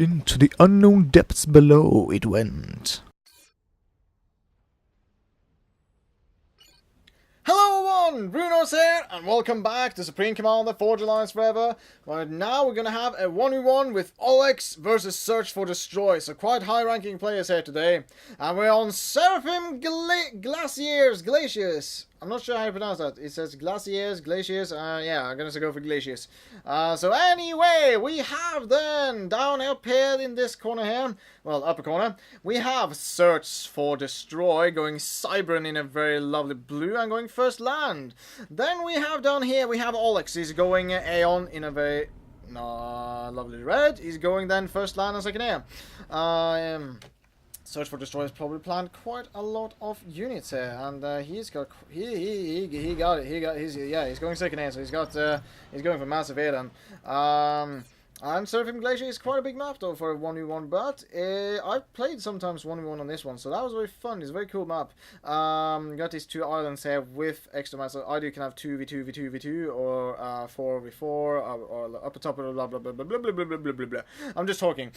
Into the unknown depths below it went. Hello everyone, Bruno's here, and welcome back to Supreme Commander Forge Alliance Forever. Right now we're gonna have a 1v1 with Aulex versus Search for Destroy, so quite high-ranking players here today. And we're on Seraphim Glaciers. I'm not sure how you pronounce that. It says Glaciers. Yeah, I'm gonna go for Glaciers. So anyway, we have then, down up here in this corner here, well, upper corner, we have Search for Destroy, going Cybran in a very lovely blue, and going first land. Then we have down here, we have Aulex, he's going Aeon in a very lovely red. He's going then first land and second air. Search for Destroy has probably planned quite a lot of units here, and he's got he's going second air, so he's going for massive air then. And Seraphim Glacier is quite a big map though for a 1v1, but I've played sometimes 1v1 on this one, so that was very fun. It's a very cool map. Got these two islands here with extra maps, so either you can have 2v2 or 4v4 or up the top of blah blah blah blah blah blah blah blah blah blah. I'm just talking.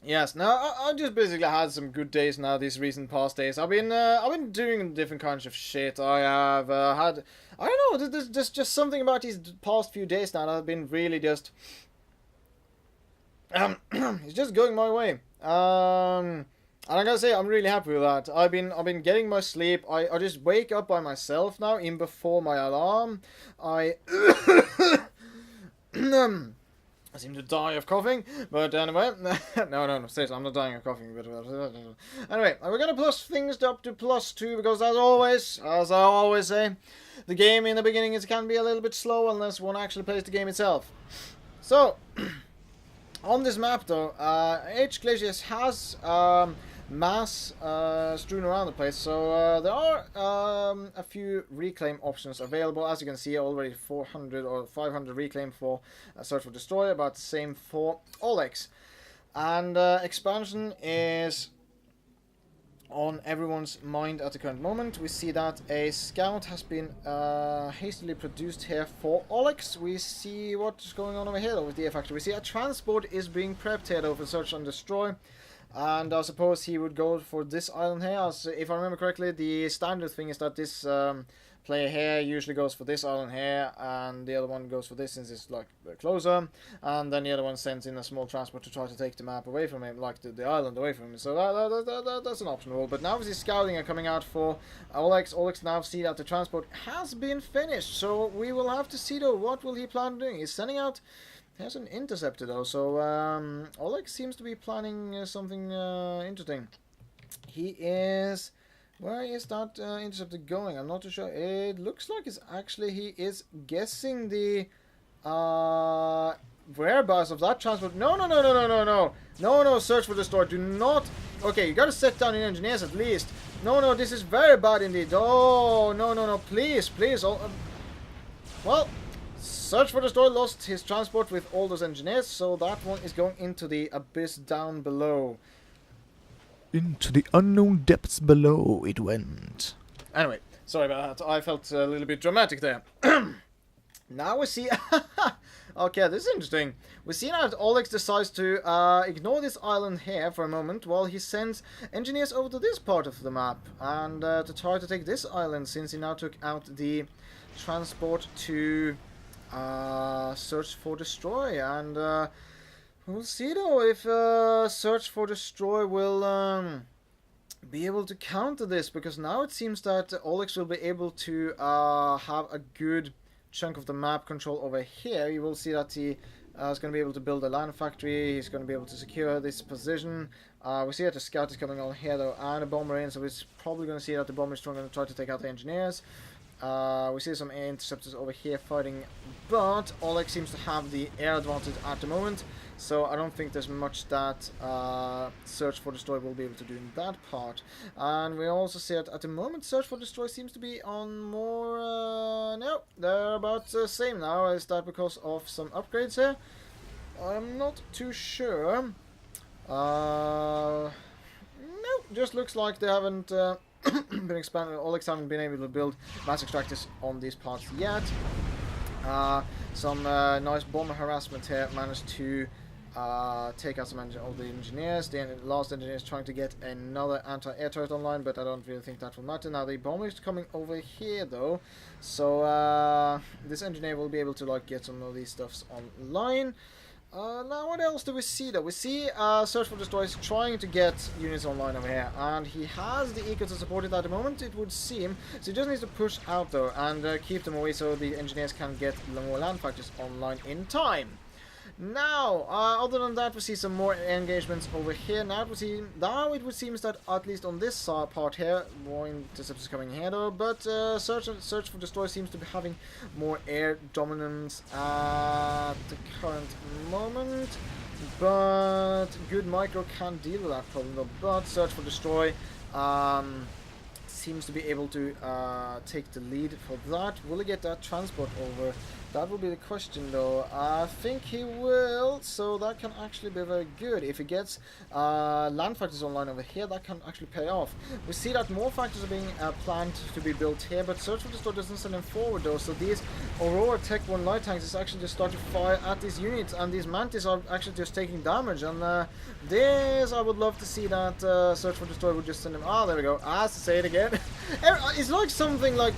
Yes, now I just basically had some good days now these recent past days. I've been doing different kinds of shit. I have had, I don't know, there's just something about these past few days now that have been really just it's just going my way. And I gotta say I'm really happy with that. I've been getting my sleep. I just wake up by myself now, in before my alarm. I I seem to die of coughing, but anyway, no, seriously, I'm not dying of coughing, but anyway, we're gonna plus things up to +2, because as I always say, the game in the beginning can be a little bit slow unless one actually plays the game itself. So, on this map though, Glaciers has mass strewn around the place, so there are a few reclaim options available. As you can see, already 400 or 500 reclaim for Search for Destroy, about the same for Aulex. And expansion is on everyone's mind at the current moment. We see that a scout has been hastily produced here for Aulex. We see what's going on over here though with the factory. We see a transport is being prepped here though for Search and Destroy. And I suppose he would go for this island here. As if I remember correctly, the standard thing is that this player here usually goes for this island here, and the other one goes for this since it's like closer. And then the other one sends in a small transport to try to take the map away from him, like the island away from him. So that's an optional. But now the scouting are coming out for Aulex. Aulex now see that the transport has been finished. So we will have to see though, what will he plan doing? He's sending out. He has an interceptor though, so Aulex seems to be planning something interesting. He is... Where is that interceptor going? I'm not too sure. It looks like it's actually... He is guessing the whereabouts of that transport. No, Search for Destroy. Do not... Okay, you gotta set down your engineers at least. No, this is very bad indeed. Oh, no, please. Well... Search for Destroy lost his transport with all those engineers, so that one is going into the abyss down below. Into the unknown depths below it went. Anyway, sorry about that. I felt a little bit dramatic there. Now we see... Okay, this is interesting. We see now that Aulex decides to ignore this island here for a moment while he sends engineers over to this part of the map and to try to take this island, since he now took out the transport to... Search for Destroy, and we'll see though if Search for Destroy will be able to counter this, because now it seems that Aulex will be able to have a good chunk of the map control over here. You will see that he is going to be able to build a land factory. He's going to be able to secure this position. We see that the scout is coming on here though, and a bomber in, so it's probably going to see that the bomber is going to try to take out the engineers. We see some air interceptors over here fighting, but Aulex seems to have the air advantage at the moment, so I don't think there's much that Search for Destroy will be able to do in that part. And we also see that at the moment Search for Destroy seems to be on more... no, they're about the same now. Is that because of some upgrades here? I'm not too sure. No, just looks like they haven't... been expanded. Aulex haven't been able to build mass extractors on these parts yet. Some nice bomber harassment here managed to take out some of the engineers. The last engineer is trying to get another anti-air turret online, but I don't really think that will matter. Now the bomber is coming over here though, so this engineer will be able to like get some of these stuffs online. Now what else do we see though? We see Search for Destroyers trying to get units online over here, and he has the eco to support it at the moment, it would seem. So he just needs to push out though and keep them away so the engineers can get more land factors online in time. Now, other than that, we see some more engagements over here. Now it would seem that at least on this part here, more interceptors coming here though, but Search for Destroy seems to be having more air dominance at the current moment. But Good Micro can deal with that problem though. But Search for Destroy seems to be able to take the lead for that. Will he get that transport over? That will be the question though. I think he will, so that can actually be very good. If he gets land factories online over here, that can actually pay off. We see that more factories are being planned to be built here, but Search for Destroy doesn't send them forward though, so these Aurora Tech 1 light tanks is actually just starting to fire at these units, and these Mantis are actually just taking damage, and this I would love to see that Search for Destroy would just send them. Ah, there we go. I have to say it again. It's like something like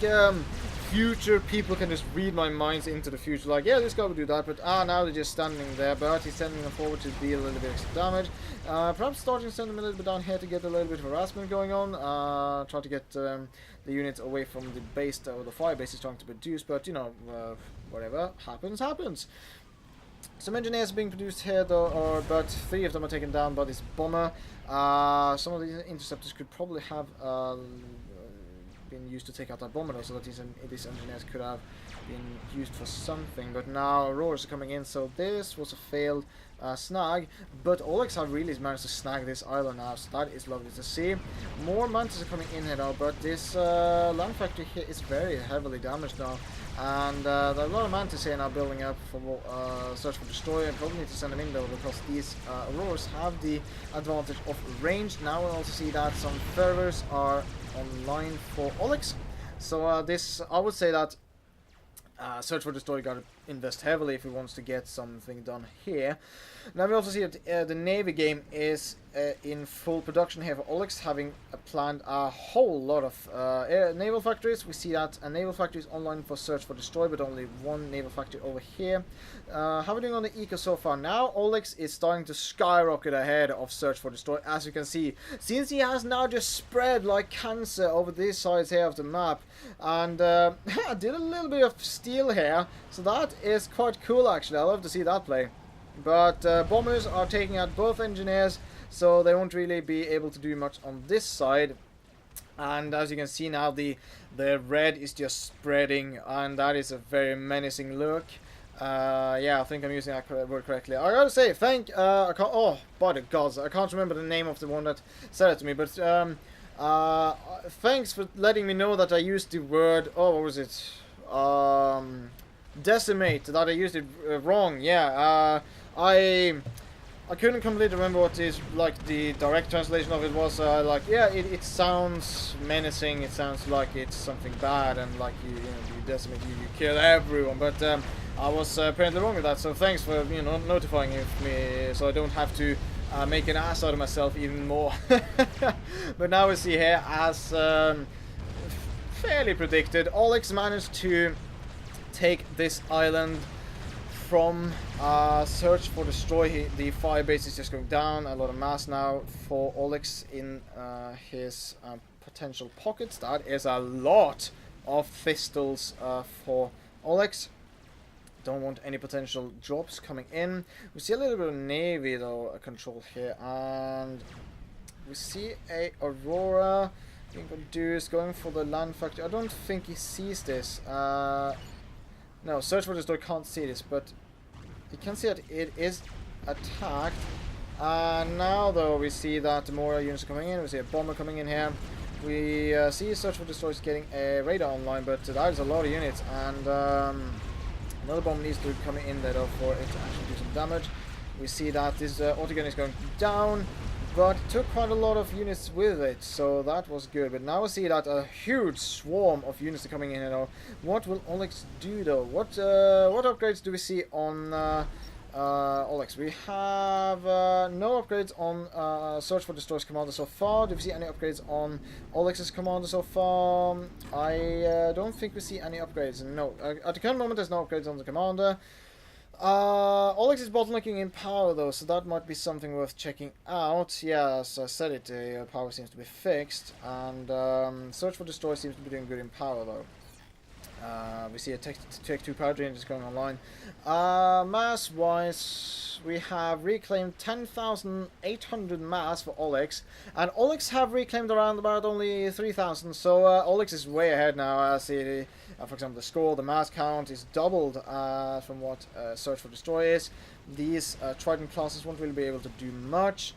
future people can just read my minds into the future, like, yeah, this guy will do that, but now they're just standing there, but he's sending them forward to deal a little bit extra damage. Perhaps starting to send them a little bit down here to get a little bit of harassment going on, try to get the units away from the base, or the fire base is trying to produce, but, you know, whatever happens. Some engineers are being produced here though, but 3 of them are taken down by this bomber. Some of these interceptors could probably have been used to take out that bomber though, so that these engineers could have been used for something, but now Auroras are coming in, so this was a failed snag, but Aulex have really managed to snag this island now, so that is lovely to see. More Mantis are coming in here now, but this land factory here is very heavily damaged now, and there are a lot of Mantis here now building up for Search for Destroyer. Probably need to send them in though, because these Auroras have the advantage of range. Now we'll also see that some fervors are online for Aulex, so this, I would say that Search for Destroy got to invest heavily if he wants to get something done here. Now we also see that the Navy game is in full production here for Aulex, having planned a whole lot of naval factories. We see that a naval factory is online for Search for Destroy, but only one naval factory over here. How are we doing on the eco so far? Now Aulex is starting to skyrocket ahead of Search for Destroy, as you can see, since he has now just spread like cancer over these sides here of the map, and I did a little bit of steel here, so that is quite cool actually. I love to see that play. But bombers are taking out both engineers, so they won't really be able to do much on this side. And as you can see now, the red is just spreading, and that is a very menacing look. Yeah, I think I'm using that word correctly. I gotta say, oh, by the gods, I can't remember the name of the one that said it to me, but thanks for letting me know that I used the word, oh, what was it? Decimate, that I used it wrong. Yeah, I couldn't completely remember what is like the direct translation of it was. Like, yeah, it sounds menacing. It sounds like it's something bad, and like you decimate, you kill everyone. But I was apparently wrong with that. So thanks for notifying me, so I don't have to make an ass out of myself even more. But now we see here, as fairly predicted, Aulex managed to take this island from Search for Destroy. The fire base is just going down. A lot of mass now for Aulex in his potential pockets. That is a lot of Thistles for Aulex. Don't want any potential drops coming in. We see a little bit of Navy though control here, and we see a Aurora being produced, going for the land factory. I don't think he sees this. No, Search for Destroy can't see this, but you can see that it is attacked. Now though, we see that more units are coming in. We see a bomber coming in here. We see Search for Destroy is getting a radar online, but that is a lot of units, and another bomb needs to come in there though for it to actually do some damage. We see that this autogun is going down, but it took quite a lot of units with it, so that was good. But now we see that a huge swarm of units are coming in. What will Aulex do though? What upgrades do we see on Aulex, we have no upgrades on Search for Destroyer's commander so far. Do we see any upgrades on Aulex's commander so far? I don't think we see any upgrades. No, at the current moment there's no upgrades on the commander. Aulex is bottlenecking in power though, so that might be something worth checking out. Yeah, as I said it, the power seems to be fixed, and Search for Destroyer seems to be doing good in power though. We see a Tech 2 power drain is going online. Mass-wise, we have reclaimed 10,800 mass for Aulex, and Aulex have reclaimed around about only 3,000, so Aulex is way ahead now. See, for example, the score, the mass count is doubled from what Search for Destroy is. These Trident classes won't really be able to do much.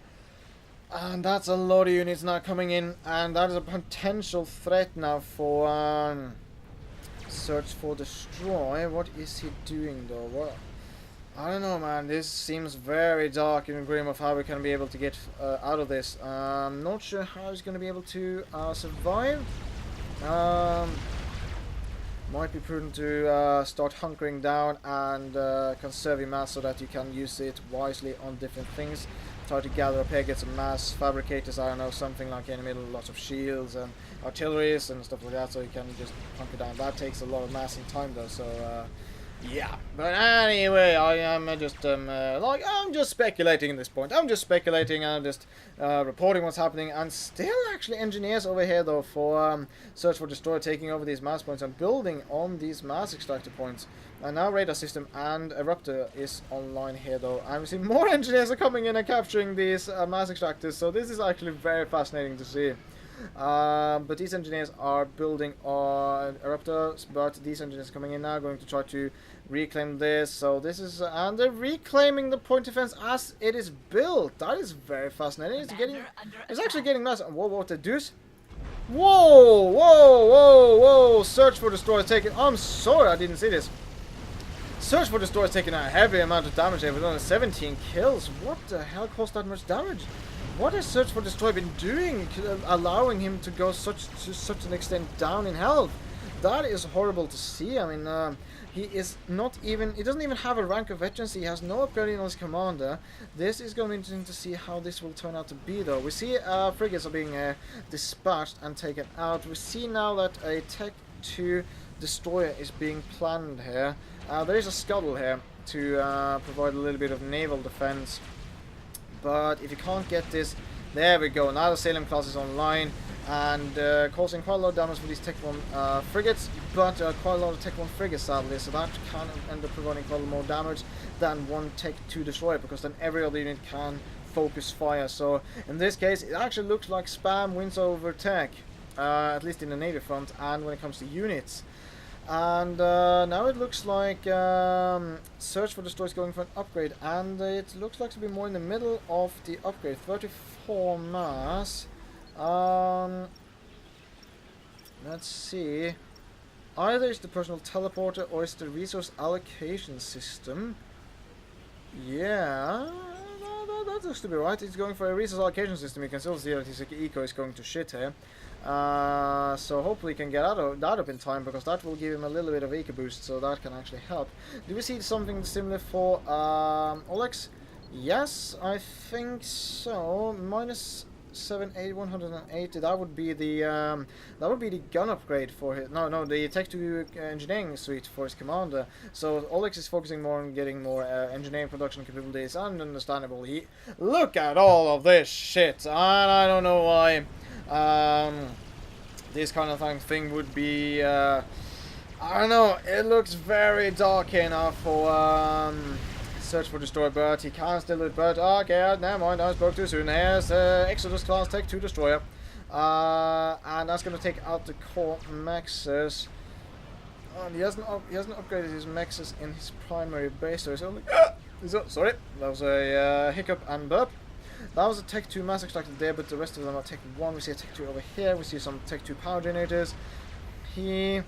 And that's a lot of units now coming in, and that is a potential threat now for Search for Destroy. What is he doing though? What? I don't know, man. This seems very dark and grim of how we can be able to get out of this. Not sure how he's going to be able to survive. Might be prudent to start hunkering down and conserve your mass so that you can use it wisely on different things. Try to gather up here, get some mass fabricators, I don't know, something like in the middle, lots of shields and artilleries and stuff like that, so you can just hunker down. That takes a lot of mass and time though, so yeah. But anyway, I am just I'm just speculating at this point. I'm just speculating and just reporting what's happening, and still actually engineers over here though for Search for Destroy taking over these mass points and building on these mass extractor points. And now radar system and eruptor is online here though, and we see more engineers are coming in and capturing these mass extractors, so this is actually very fascinating to see. But these engineers are building on eruptors, but these engineers coming in now going to try to reclaim this. So this is and they're reclaiming the point defense as it is built. That is very fascinating. It's actually getting mass. Whoa, what the deuce? Whoa, whoa, whoa, whoa! Search for Destroyer taking. I'm sorry, I didn't see this. Search for Destroyer taking a heavy amount of damage here with only 17 kills. What the hell caused that much damage? What has Search for Destroy been doing, allowing him to go to such an extent down in health? That is horrible to see. I mean, he is not even, he doesn't even have a rank of veterancy. He has no upgrading on his commander. This is going to be interesting to see how this will turn out to be, though. We see frigates are being dispatched and taken out. We see now that a Tech 2 destroyer is being planned here. There is a scuttle here to provide a little bit of naval defense. But if you can't get this, there we go. Now the Salem class is online and causing quite a lot of damage for these Tech 1 frigates, but quite a lot of Tech 1 frigates sadly, so that can end up providing quite a lot more damage than one Tech 2 destroyer, because then every other unit can focus fire. So in this case, it actually looks like spam wins over tech, at least in the Navy front and when it comes to units. And now it looks like Search for Destroy is going for an upgrade, and it looks like to be more in the middle of the upgrade. 34 mass. Let's see. Either it's the personal teleporter or it's the resource allocation system. Yeah, that looks to be right. It's going for a resource allocation system. You can still see that his eco is going to shit here. So hopefully he can get out of that up in time, because that will give him a little bit of eco boost, so that can actually help. Do we see something similar for Aulex? Yes, I think so. Minus 180. That would be the gun upgrade for his. No, the Tech 2 engineering suite for his commander. So Aulex is focusing more on getting more engineering production capabilities, and understandable. He look at all of this shit, and I don't know why. This kind of thing would be I don't know, it looks very dark here now for Search for Destroyer, but he can still do it. But okay, never mind, I spoke too soon. Here's Exodus class Tech 2 destroyer, and that's going to take out the core mexes. He hasn't upgraded his mexes in his primary base, so he's only sorry, that was a hiccup and burp. That was a Tech 2 mass extractor there, but the rest of them are Tech 1. We see a Tech 2 over here. We see some Tech 2 power generators. He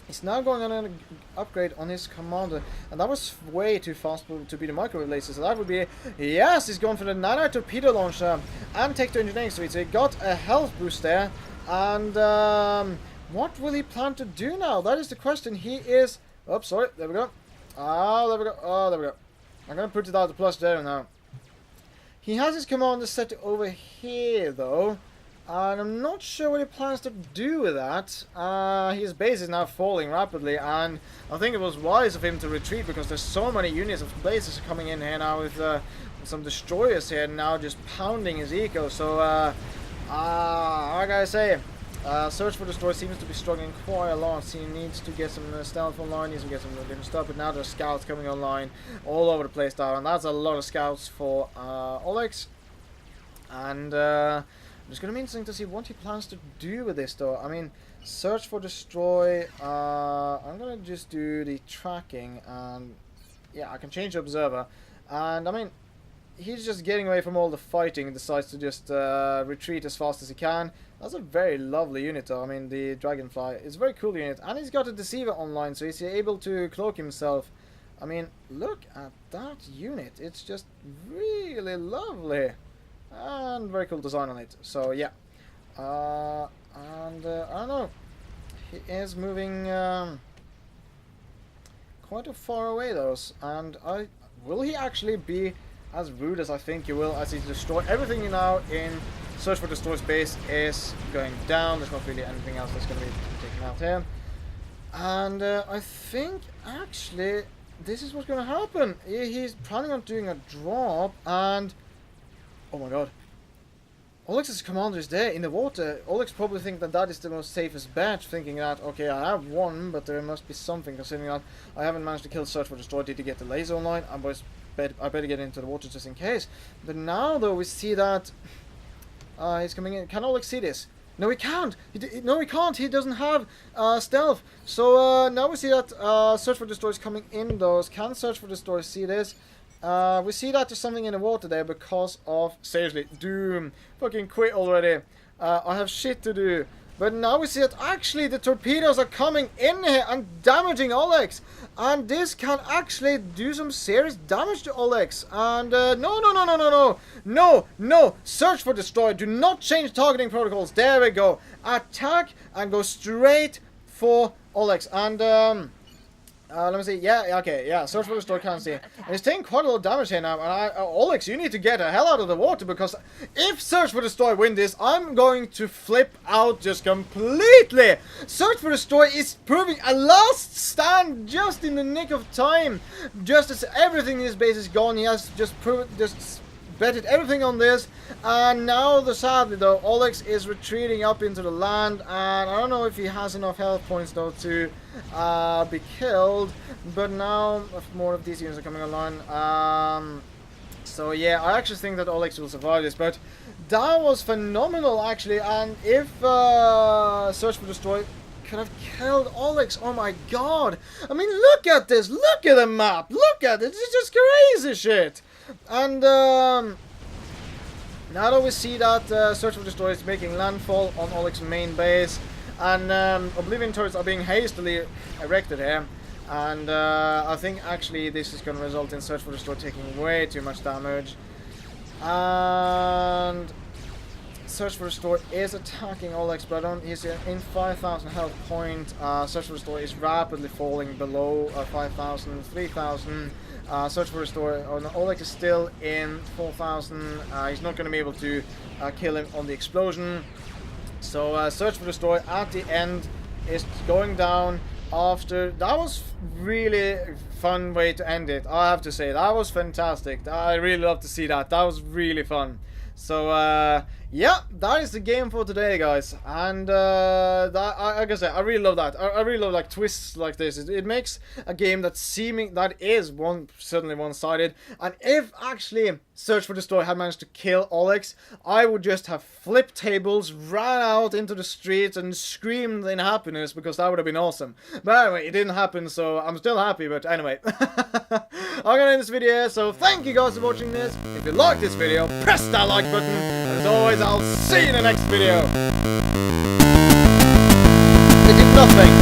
is now going on an upgrade on his commander, and that was way too fast to be the micro laser. So that would be yes, he's going for the nano torpedo launcher and Tech 2 engineering suite. So he got a health boost there, and what will he plan to do now? That is the question. He is. Oh, sorry. There we go. Ah, there we go. Oh, there we go. I'm gonna put it out to +0 now. He has his commander set over here, though. And I'm not sure what he plans to do with that. His base is now falling rapidly, and I think it was wise of him to retreat because there's so many units of bases coming in here now with some destroyers here now just pounding his eco. So, like I say, Search for Destroy seems to be struggling quite a lot. He needs to get some stealth online, needs to get some different stuff, but now there's scouts coming online all over the place now, and that's a lot of scouts for Aulex. And it's going to be interesting to see what he plans to do with this, though. I mean, Search for Destroy, I'm going to just do the tracking, and yeah, I can change the Observer. And I mean, he's just getting away from all the fighting and decides to just retreat as fast as he can. That's a very lovely unit, though. I mean, the Dragonfly is a very cool unit, and he's got a Deceiver online, so he's able to cloak himself. I mean, look at that unit. It's just really lovely. And very cool design on it. So yeah, I don't know. He is moving quite a far away, though. And will he actually be as rude as I think he will, as he destroy everything now in Search for Destroy's base is going down. There's not really anything else that's going to be taken out here. And I think actually this is what's going to happen. He's planning on doing a drop, and oh my god. Aulex's commander is there in the water. Aulex probably think that that is the most safest bet, thinking that, okay, I have one, but there must be something, considering that I haven't managed to kill Search for Destroy. Did he get the laser online? I better get into the water just in case. But now, though, we see that he's coming in. Can Aulex see this? No, he can't. No, he can't. He doesn't have stealth. So now we see that Search for Destroy is coming indoors. Can Search for Destroy see this? We see that there's something in the water there because of, seriously, Doom. Fucking quit already. I have shit to do. But now we see that actually the torpedoes are coming in here and damaging Aulex. And this can actually do some serious damage to Aulex. And no. Search for Destroy. Do not change targeting protocols. There we go. Attack and go straight for Aulex. And let me see. Yeah, okay, yeah. Search for Destroy, can't see. And he's taking quite a lot of damage here now. And Aulex, you need to get the hell out of the water, because if Search for Destroy win this, I'm going to flip out just completely. Search for Destroy is proving a last stand just in the nick of time. Just as everything in his base is gone, he has just betted everything on this, and now, sadly though, Aulex is retreating up into the land, and I don't know if he has enough health points though to be killed, but now more of these units are coming online. So yeah, I actually think that Aulex will survive this, but that was phenomenal actually, and if Search for Destroy could have killed Aulex, oh my god, I mean, look at this, look at the map, look at it, it's just crazy shit. And now that we see that Search for Destroy is making landfall on Aulex's main base, and Oblivion turrets are being hastily erected here, and I think actually this is going to result in Search for Destroy taking way too much damage, and Search for Destroy is attacking Aulex, but he's in 5,000 health point. Search for Destroy is rapidly falling below 5,000, 3,000. Search for Destroy, Aulex is still in 4,000. He's not going to be able to kill him on the explosion. So Search for Destroy at the end is going down after. That was really fun way to end it, I have to say. That was fantastic. I really love to see that. That was really fun. So yeah, that is the game for today, guys. And like I said, I really love that. I really love like twists like this. It makes a game that is certainly one-sided. And if actually Search for Destroy had managed to kill Aulex, I would just have flipped tables, ran out into the streets, and screamed in happiness, because that would have been awesome. But anyway, it didn't happen, so I'm still happy. But anyway, I'm gonna end this video here. So thank you guys for watching this. If you liked this video, press that like button. And as always, I'll see you in the next video. It did nothing.